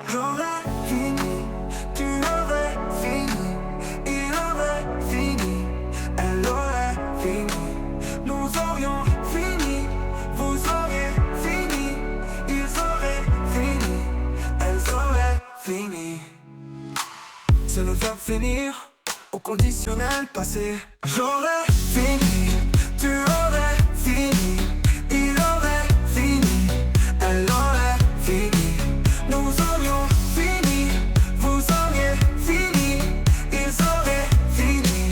J'aurais fini, tu aurais fini, il aurait fini, elle aurait fini, nous aurions fini, vous auriez fini, ils auraient fini, elles auraient fini. C'est le verbe finir au conditionnel passé. J'aurais fini, tu aurais fini, il aurait fini, elle aurait fini, nous aurions fini, vous auriez fini, ils auraient fini,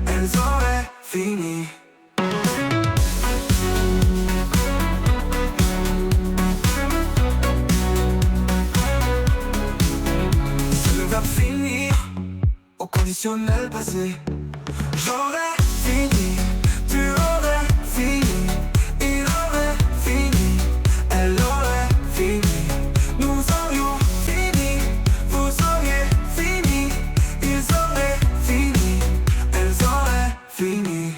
elles auraient fini. C'est le verbe finir au conditionnel passé. J'aurais fini, tu aurais fini, il aurait fini, elle aurait fini, nous aurions fini, vous auriez fini, ils auraient fini, elles auraient fini.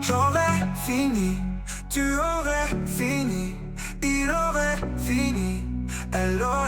J'aurais fini, tu aurais fini, il aurait fini, elle aurait